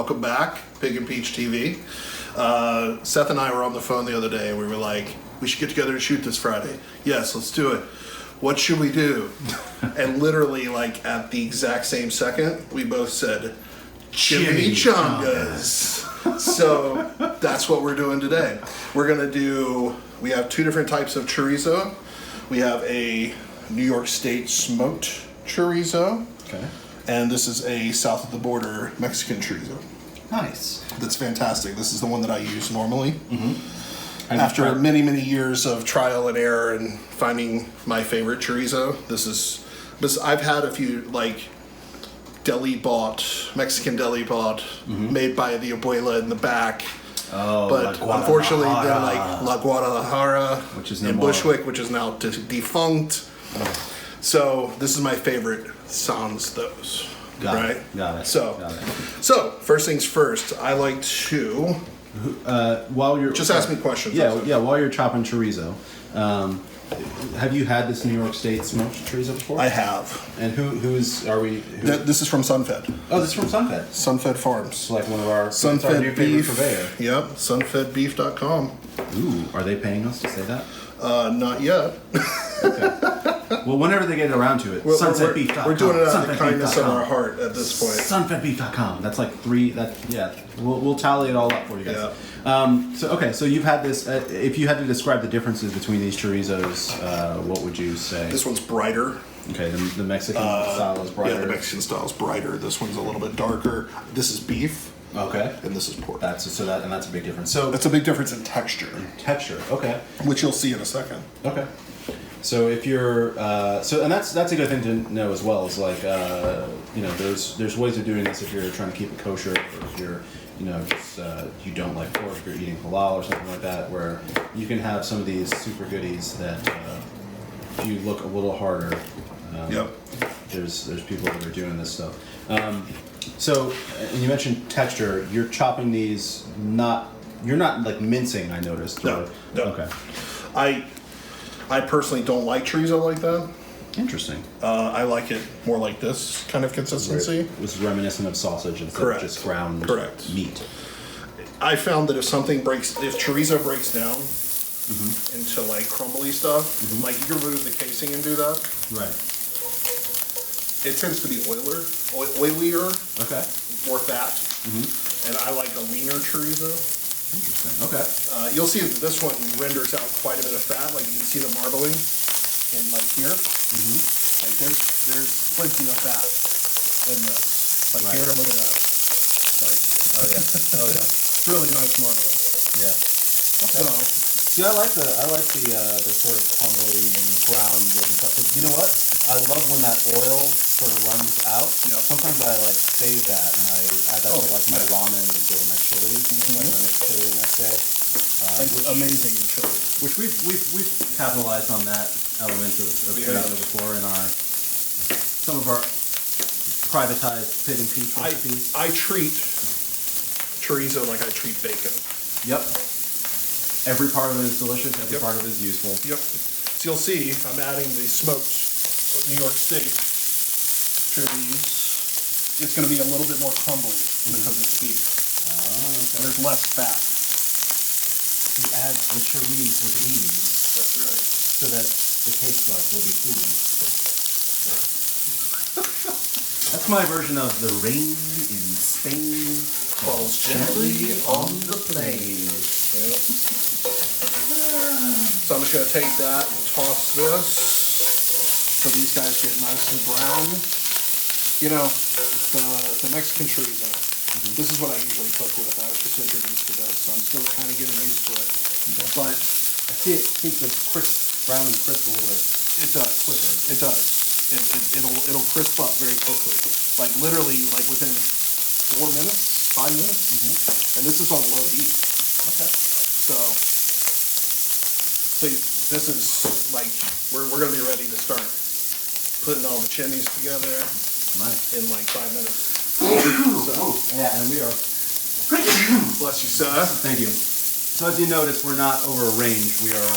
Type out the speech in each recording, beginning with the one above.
welcome back, Pig and Peach TV. Seth and I were on the phone the other day, and we were like, we should get together and shoot this Friday. Yes, let's do it. What should we do? And literally, like, at the exact same second, we both said, Chimichangas. So that's what we're doing today. We're going to do, we have two different types of chorizo. We have a New York State smoked chorizo. Okay. And this is a south of the border Mexican chorizo. Nice. That's fantastic. This is the one that I use normally. Mm-hmm. After many, many years of trial and error and finding my favorite chorizo, I've had a few, like, Mexican deli bought, made by the abuela in the back. Oh, but unfortunately, they're like La Guadalajara, which is in Bushwick, which is now defunct. Oh. So this is my favorite sans those. Got it. So first things first, I like to while you're just ask me questions. Yeah. While you're chopping chorizo, have you had this New York State smoked chorizo before? I have. And are we? This is from Sunfed. Oh, this is from Sunfed. Sunfed Farms. It's like one of our Sunfed new beef. purveyor. Yep, sunfedbeef.com. Ooh, are they paying us to say that? Not yet. Okay. Well, whenever they get around to it, sunfedbeef.com. We're doing it out of the kindness of our heart at this point. Sunfedbeef.com. That's like three. We'll tally it all up for you guys. Yeah. So you've had this. If you had to describe the differences between these chorizos, what would you say? This one's brighter. Okay, the Mexican style is brighter. Yeah, the Mexican style is brighter. This one's a little bit darker. This is beef. Okay. And this is pork. That's a big difference. So that's a big difference in texture. Okay. Which you'll see in a second. Okay. So if you're and that's a good thing to know as well. Is like there's ways of doing this if you're trying to keep it kosher, or if you're you don't like pork, if you're eating halal or something like that, where you can have some of these super goodies that if you look a little harder, there's people that are doing this stuff. So, and you mentioned texture. You're chopping these you're not like mincing, I noticed. No. Okay. I personally don't like chorizo like that. Interesting. I like it more like this kind of consistency. It was reminiscent of sausage instead of just ground meat. I found that if chorizo breaks down into like crumbly stuff, like you can remove the casing and do that. Right. It tends to be oilier, more fat, and I like a leaner chorizo. Interesting. Okay. You'll see that this one renders out quite a bit of fat. Like you can see the marbling, and like here, like there's plenty of fat in this. Like here, look at that. Like, oh yeah. It's really nice marbling. Yeah. Okay. So, see, I like the sort of crumbly ground looking stuff. Because you know what? I love when that oil sort of runs out. Yeah. Sometimes I like save that and I add that to like my ramen or my chili. Like when I make chili the next day. Amazing in chili. Which we've capitalized on that element of chorizo before in some of our privatized Pig and Peach recipes. I treat chorizo like I treat bacon. Yep. Every part of it is delicious. Every part of it is useful. Yep. So you'll see I'm adding the smoked New York State to these. It's going to be a little bit more crumbly because it's beef. Oh, okay. There's less fat. He adds the chorizo with ease. That's right. So that the taste buds will be pleased. That's my version of the rain in Spain falls gently on the plain. Yep. So I'm just going to take that and toss this so these guys get nice and brown. You know, the Mexican chorizo, this is what I usually cook with. I was just introduced to this, so I'm still kind of getting used to it. Okay. But I think it's brown and crisp a little bit. It does. Quicker. It does. It'll crisp up very quickly. Like literally like within 4 minutes, 5 minutes. And this is on low heat. Okay. So this is like we're gonna be ready to start putting all the chimneys together. Nice. In like 5 minutes. Yeah, and we are. Bless you, sir. Thank you. So as you notice, we're not over range. We are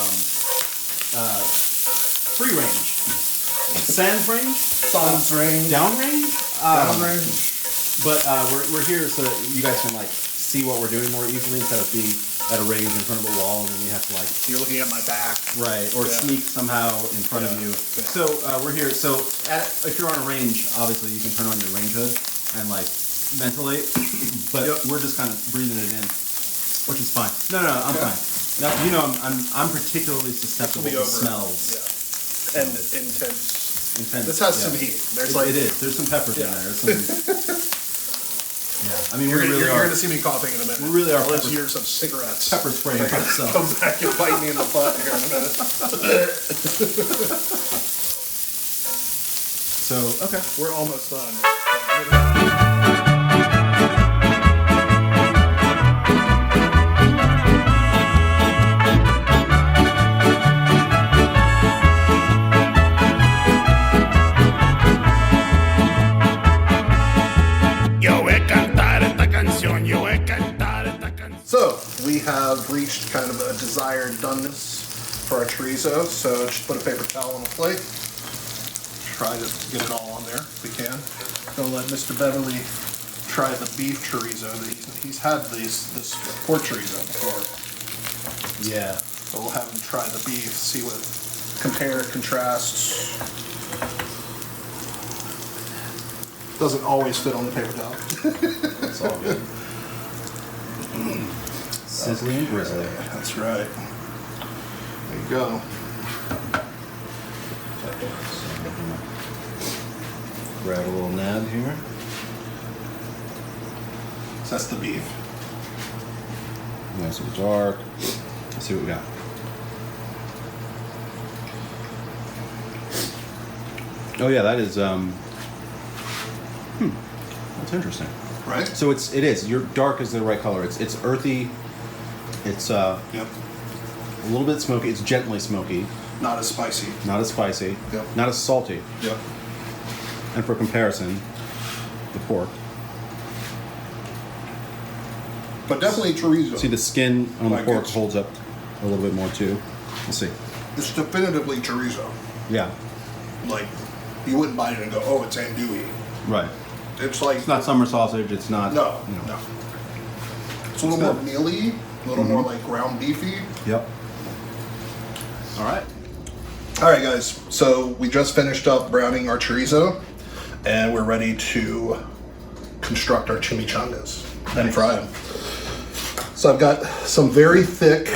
free range. Sans range? Sans range. Down range? Down range. But we're here so that you guys can like see what we're doing more easily instead of being at a range in front of a wall and then you have to like. You're looking at my back. Right, or sneak somehow in front of you. Yeah. So we're here. So if you're on a range, obviously you can turn on your range hood and like ventilate, but we're just kind of breathing it in, which is fine. No, I'm fine. Now, you know, I'm particularly susceptible to smells. Yeah. And intense. This has some heat. It is. There's some peppers in there. I mean, you're we really are. You're going to see me coughing in a minute. We really are. Let's hear some cigarettes. Pepper spray. Come back and bite me in the butt here in a minute. So, okay. We're almost done. So, we have reached kind of a desired doneness for our chorizo, so just put a paper towel on the plate. Try to get it all on there if we can. Gonna let Mr. Beverly try the beef chorizo. He's had this pork chorizo before. Yeah. So we'll have him try the beef, see what, compare, contrast. Doesn't always fit on the paper towel. It's all good. Sizzly and grizzly. That's right. There you go. Grab a little nab here. So that's the beef. Nice and dark. Let's see what we got. Oh yeah, that is that's interesting. Right? So it is. Your dark is the right color. It's earthy. It's Yep. a little bit smoky. It's gently smoky. Not as spicy. Not as spicy. Yep. Not as salty. Yep. And for comparison, the pork. But definitely chorizo. See the skin on the Like pork it's- holds up a little bit more too. Let's see. It's definitively chorizo. Yeah. Like, you wouldn't bite it and go, oh, it's andouille. Right. It's like... It's not summer sausage. It's not. No, You know. no. It's a little more mealy, a little more like ground beefy. Yep. All right. All right, guys. So we just finished up browning our chorizo, and we're ready to construct our chimichangas and fry them. So I've got some very thick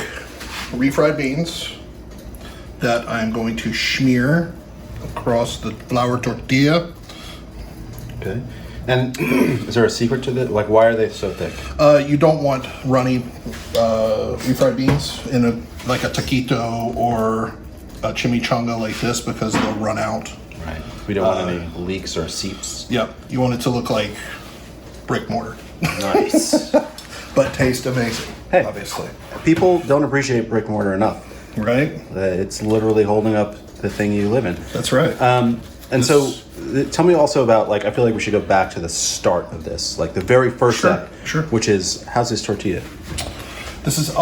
refried beans that I'm going to smear across the flour tortilla. Okay. And is there a secret to that? Like, why are they so thick? You don't want runny refried beans in a taquito or a chimichanga like this because they'll run out. Right. We don't want any leaks or seeps. Yep, you want it to look like brick mortar, Nice. but taste amazing. Hey. Obviously, People don't appreciate brick mortar enough. right? It's literally holding up the thing you live in. That's right. And so, tell me also about, like, I feel like we should go back to the start of this, like the very first Sure, step, sure. which is, how's this tortilla? This is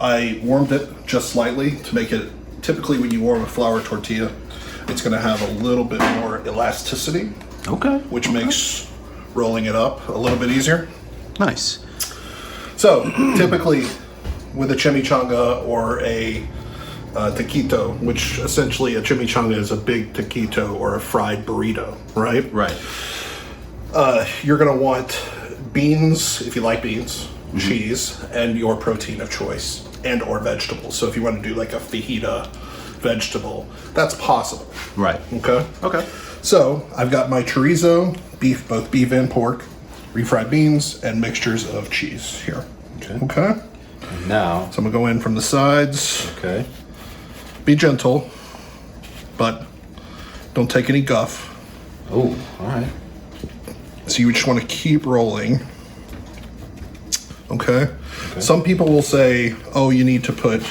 I warmed it just slightly to make it. Typically, when you warm a flour tortilla, it's going to have a little bit more elasticity, Okay. which makes rolling it up a little bit easier. Nice. So, typically, with a chimichanga or a taquito, which essentially a chimichanga is a big taquito or a fried burrito, right? Right. You're going to want beans, if you like beans, cheese, and your protein of choice, and or vegetables. So if you want to do like a fajita vegetable, that's possible. Right. Okay? Okay. So I've got my chorizo, beef, both beef and pork, refried beans, and mixtures of cheese here. Okay. Okay? And now, So I'm going to go in from the sides. okay. Be gentle, but don't take any guff. Oh, all right. So you just want to keep rolling. Okay? Some people will say, oh, you need to put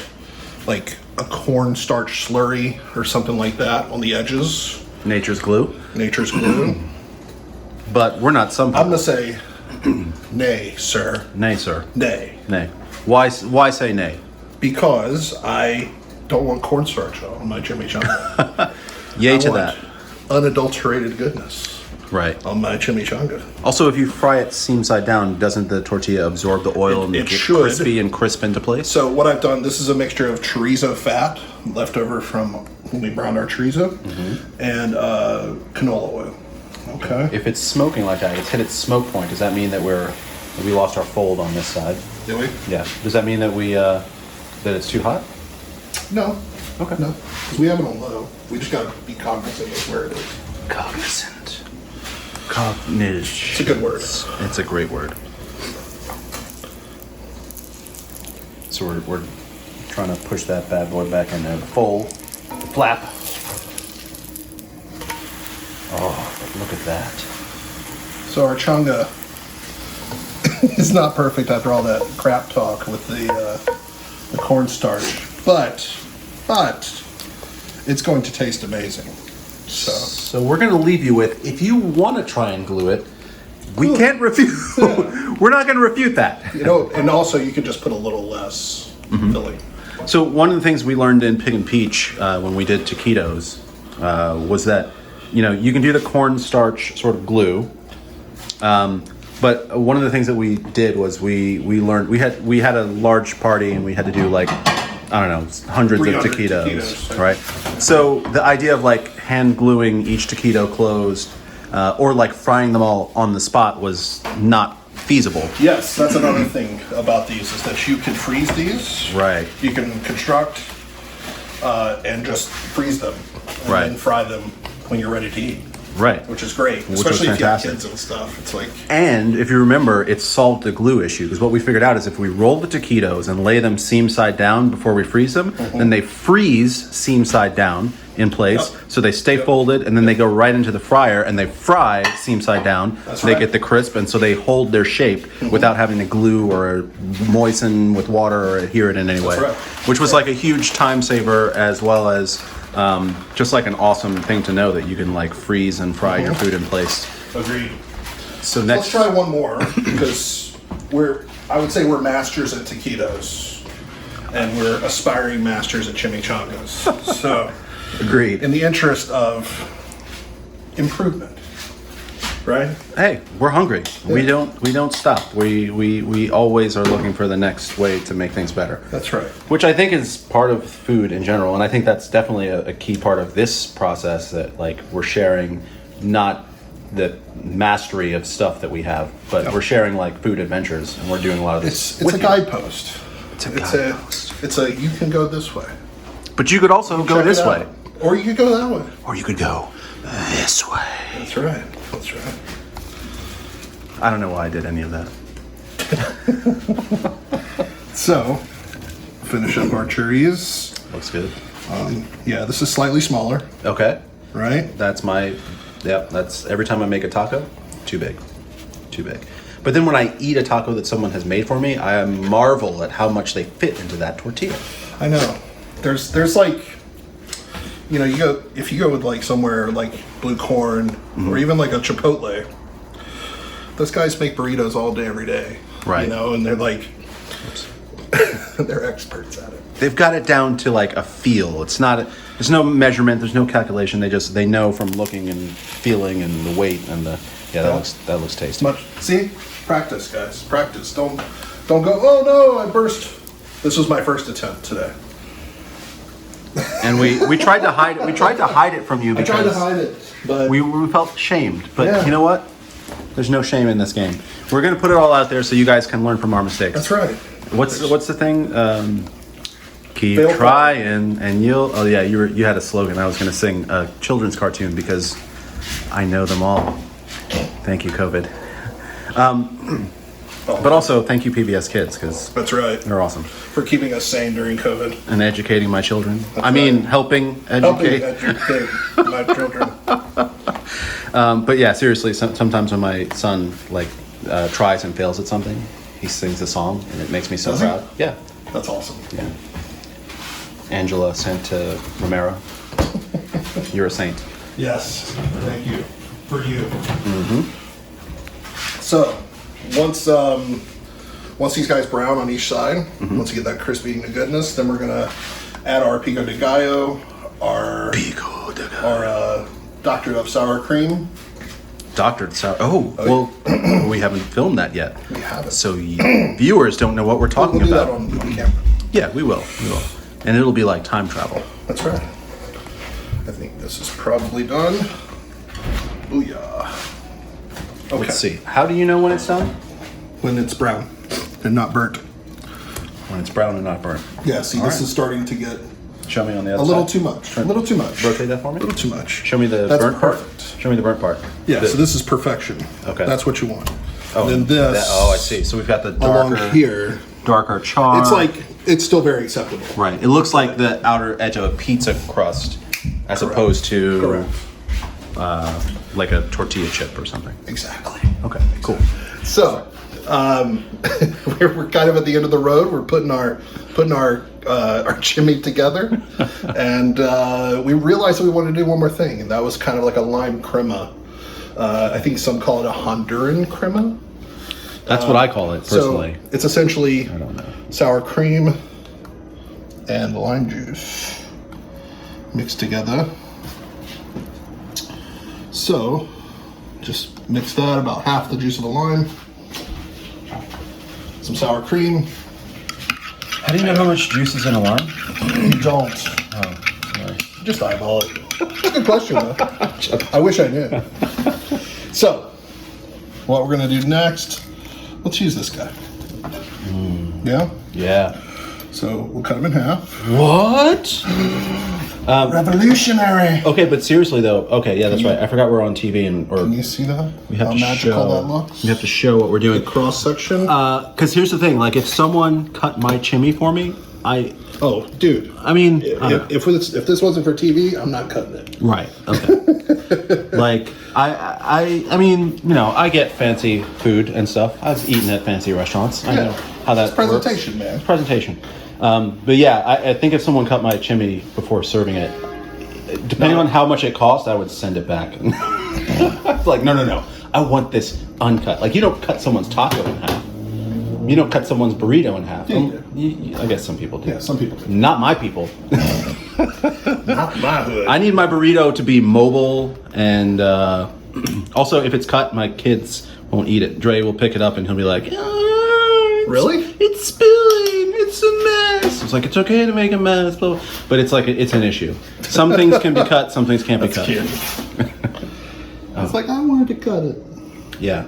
like a cornstarch slurry or something like that on the edges. Nature's glue. Nature's glue. But we're not some I'm people. going to say, nay, sir. Nay, sir. Nay. Nay. Why say nay? Because I don't want cornstarch on my chimichanga. Yay I to want that. unadulterated goodness. Right. on my chimichanga. Also, if you fry it seam side down, doesn't the tortilla absorb the oil and It get should. crispy and crisp into place? So what I've done, this is a mixture of chorizo fat left over from when we browned our chorizo and canola oil. Okay. If it's smoking like that, it's hit its smoke point. Does that mean that we lost our fold on this side? Do we? Yeah. Does that mean that that it's too hot? No. Okay. No. Because we have it on low. We just got to be cognizant of where it is. Cognizant. Cognition. It's a good word. It's a great word. So we're trying to push that bad boy back in there. The fold. The flap. Oh, look at that. So our changa is not perfect after all that crap talk with the cornstarch, but it's going to taste amazing. So we're going to leave you with, if you want to try and glue it, we can't refute. We're not going to refute that. You know, and also you could just put a little less filling. So one of the things we learned in Pig and Peach when we did taquitos was that, you can do the cornstarch sort of glue. But one of the things that we did was we learned, we had a large party and we had to do like, I don't know, hundreds of taquitos, right? So the idea of like hand gluing each taquito closed or like frying them all on the spot was not feasible. Yes, that's another thing about these is that you can freeze these. Right. You can construct and just freeze them and then fry them when you're ready to eat. Right. Which is great, Which especially was if you have fantastic. kids and stuff. It's like, And if you remember, it solved the glue issue because what we figured out is if we roll the taquitos and lay them seam side down before we freeze them, then they freeze seam side down in place, so they stay folded, and then they go right into the fryer and they fry seam side down. That's they right. get the crisp, and so they hold their shape without having to glue or moisten with water or adhere it in any way, right. which was like a huge time saver as well as just like an awesome thing to know that you can like freeze and fry your food in place. agreed. So Let's next, try one more because I would say we're masters at taquitos and we're aspiring masters at chimichangas. So agreed. in the interest of improvement, right? Hey, we're hungry. We don't stop. We always are looking for the next way to make things better. That's right. Which I think is part of food in general, and I think that's definitely a key part of this process that like we're sharing not the mastery of stuff that we have, but we're sharing like food adventures, and we're doing a lot of this. It's a guidepost. It's a guidepost. It's a you can go this way. But you could also go Check this it out. way, or you could go that way. or you could go this way. That's right. That's right. I don't know why I did any of that. So, finish up our chorizo. Looks good. Yeah, this is slightly smaller, Okay. right? That's every time I make a taco, too big. But then when I eat a taco that someone has made for me, I marvel at how much they fit into that tortilla. I know. There's like, if you go with like somewhere like Blue Corn or even like a Chipotle, those guys make burritos all day, every day. Right. And they're like, they're experts at it. They've got it down to like a feel. It's not. There's no measurement. There's no calculation. They know from looking and feeling and the weight and the. Yeah, that looks tasty. See, practice, guys. Practice. Don't go. Oh no, I burst. This was my first attempt today. And we tried to hide it. We tried to hide it from you I because tried to hide it, but we felt shamed. But Yeah. you know what? There's no shame in this game. We're gonna put it all out there so you guys can learn from our mistakes. that's right. What's the thing? Keep Fail trying, and you'll. Oh yeah, you had a slogan. I was going to sing a children's cartoon because I know them all. Thank you, COVID. But also thank you, PBS Kids, because That's right. they're awesome For keeping us sane during COVID. and educating my children. right. Helping Helping educate. educate my children. But yeah, seriously, sometimes when my son tries and fails at something, he sings a song, and it makes me so Does he? proud. Yeah, That's awesome. yeah. Angela sent to Romero. You're a saint. Yes. Thank you. For you. So, once these guys brown on each side, once you get that crispy goodness, then we're gonna add our pico de gallo, our Dr. of sour cream, doctored sour. Oh, well, we haven't filmed that yet. We haven't. So viewers don't know what we're talking We'll do about. that on camera. Yeah, we will. We will. And it'll be like time travel. That's right. I think this is probably done. Booyah. Okay. Let's see. How do you know when it's done? When it's brown and not burnt. When it's brown and not burnt. Yeah, see, this is starting to get Show me on the other a little side. too much. A little too much. Rotate that for me. A little too much. Show me the That's burnt part. perfect. Show me the burnt part. Yeah, The- so this is perfection. Okay. That's what you want. Oh, and then this. I see. So we've got the Along darker here. darker char. It's like, it's still very acceptable. right. It looks like the outer edge of a pizza crust, as Correct. opposed to Correct. like a tortilla chip or something. Exactly. Okay. Cool. So, we're kind of at the end of the road. We're putting our chimney together, and we realized that we wanted to do one more thing, and that was kind of like a lime crema. I think some call it a Honduran crema. That's what I call it personally. So it's essentially I don't know. sour cream and lime juice mixed together. So just mix that, about half the juice of the lime, some sour cream. How do you know how much juice is in a lime? You don't. Oh, sorry. Just eyeball it. Good question, though. I wish I knew. So, what we're going to do next, let's use this guy. Yeah? Yeah. So, we'll cut him in half. What? Revolutionary! Okay, but seriously though. Okay, yeah, that's right. I forgot we're on TV or Can you see that? we have How to magical show. that looks? We have to show what we're doing. Cross section. Because here's the thing. Like, if someone cut my chimney for me, Oh, dude. I mean, If this wasn't for TV, I'm not cutting it. right. Okay. Like, I mean, you know, I get fancy food and stuff. I've eaten at fancy restaurants. I Yeah. know how that It's presentation, works. man. It's presentation. But yeah, I think if someone cut my chimney before serving it, depending on how much it cost, I would send it back. It's like, no. I want this uncut. Like, you don't cut someone's taco in half. You don't cut someone's burrito in half. Yeah. I guess some people do. Yeah, some people do. Not my people. Not my hood. I need my burrito to be mobile, and also if it's cut, my kids won't eat it. Dre will pick it up and he'll be like, Really? It's spilling. It's a mess. It's like, it's okay to make a mess, blah, blah. But it's like it's an issue. Some things can be cut, some things can't be cut. Cute. It's like, I wanted to cut it. Yeah,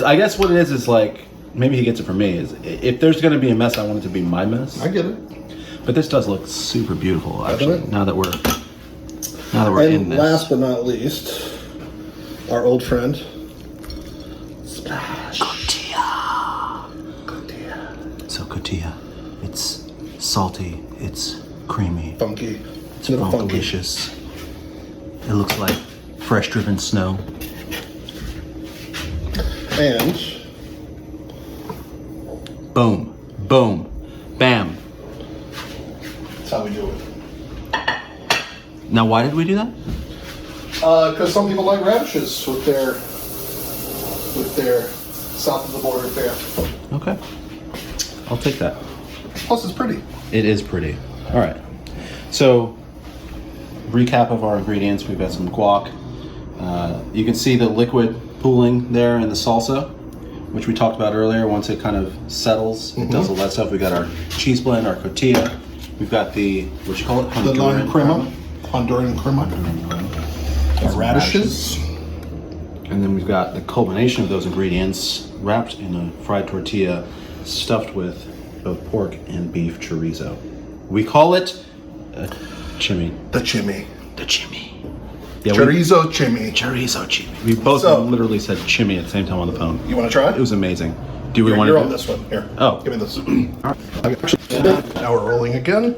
I guess what it is like, maybe he gets it from me, is if there's going to be a mess, I want it to be my mess. I get it. But this does look super beautiful, actually. it? Now that we're in And this. last but not least, our old friend, Splash. So cotija, it's salty, it's creamy, Funky. it's a little funky. delicious. It looks like fresh driven snow. And Boom, boom, bam. that's how we do it. Now, why did we do that? Because some people like radishes with their south of the border fare. Okay, I'll take that. Plus, it's pretty. It is pretty. All right. So, recap of our ingredients. We've got some guac. You can see the liquid pooling there in the salsa, which we talked about earlier. Once it kind of settles, it does all that stuff. We got our cheese blend, our cotija. We've got the, what you call it? The lime crema. Honduran crema. Some Radishes. And then we've got the culmination of those ingredients wrapped in a fried tortilla stuffed with both pork and beef chorizo. We call it chimi. The chimney. The chimi. Yeah, Chorizo chimney. Chorizo chimi. We both So- literally said chimi at the same time on the phone. You want to try It was amazing. Do we want You're to? on this one. Here. Oh. Give me this. Now we're rolling again.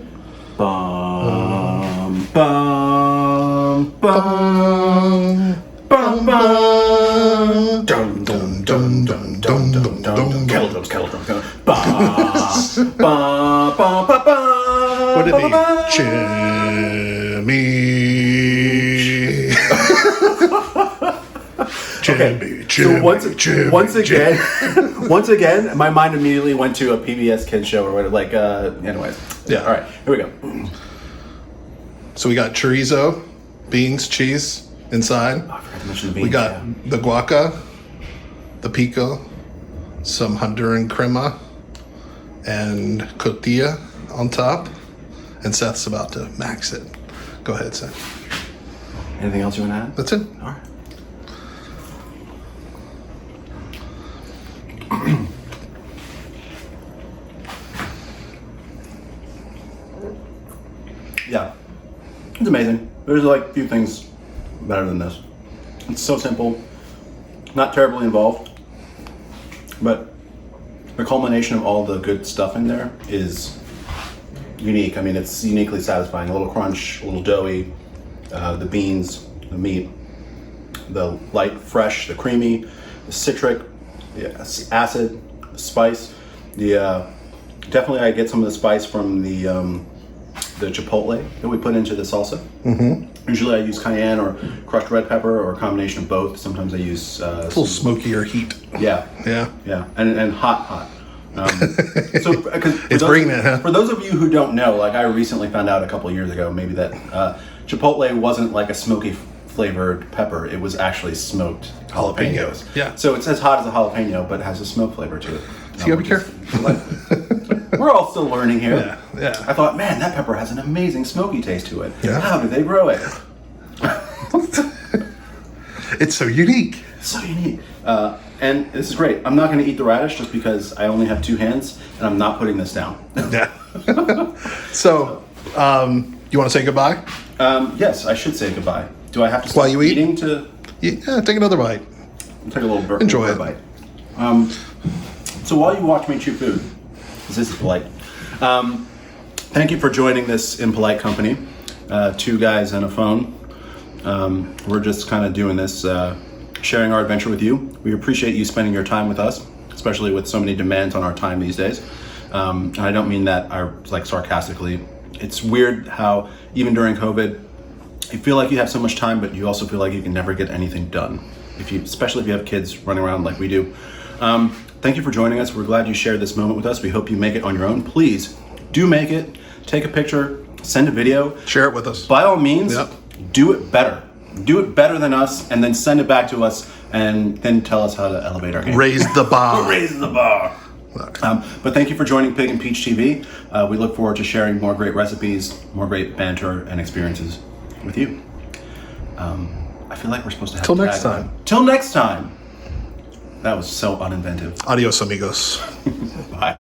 Bum, bum, bum, bum, bum. Dum dum dum dum dum dum dum. Kettle drums. Bum, bum, bum, bum, bum. Would it be Jimmy? Okay, so once again, my mind immediately went to a PBS kids show or whatever. Like, anyways. Yeah. All right, here we go. So we got chorizo, beans, cheese, inside. I forgot to mention the beans. We got the guaca, the pico, some Honduran crema, and cotilla on top. And Seth's about to max it. Go ahead, Seth. Anything else you want to add? That's it. All right. Yeah, it's amazing. There's like a few things better than this. It's so simple, not terribly involved, but the culmination of all the good stuff in there is unique. I mean, it's uniquely satisfying. A little crunch, a little doughy, the beans, the meat, the light, fresh, the creamy, the citric, the acid, the spice. Definitely I get some of the spice from the chipotle that we put into the salsa. Mm-hmm. Usually I use cayenne or crushed red pepper or a combination of both. Sometimes I use a little smokier heat. Yeah, and hot. So it's bringing it, huh? For those of you who don't know, like I recently found out a couple years ago, maybe that chipotle wasn't like a smoky flavored pepper. It was actually smoked jalapenos. Yeah. So it's as hot as a jalapeno, but it has a smoke flavor to it. So you gotta be careful. We're all still learning here. Yeah. I thought, man, that pepper has an amazing smoky taste to it. Yeah. How do they grow it? It's so unique. So unique. And this is great. I'm not going to eat the radish just because I only have two hands, and I'm not putting this down. Yeah. So, you want to say goodbye? Yes, I should say goodbye. Do I have to stop While you eat? eating to Yeah, take another bite. take a little Enjoy it. bite? So while you watch me chew food, 'cause this is polite, thank you for joining this in polite company. Two guys and a phone. We're just kind of doing this, sharing our adventure with you. We appreciate you spending your time with us, especially with so many demands on our time these days. And I don't mean that like sarcastically. It's weird how even during COVID, you feel like you have so much time, but you also feel like you can never get anything done. Especially if you have kids running around like we do. Thank you for joining us. We're glad you shared this moment with us. We hope you make it on your own. Please do make it. Take a picture, send a video. Share it with us. By all means, Yep. do it better. Do it better than us, and then send it back to us, and then tell us how to elevate our game. Raise the bar. Raise the bar. But thank you for joining Pig and Peach TV. We look forward to sharing more great recipes, more great banter and experiences with you. I feel like we're supposed to have Till next time. Till next time. That was so uninventive. Adios, amigos. Bye.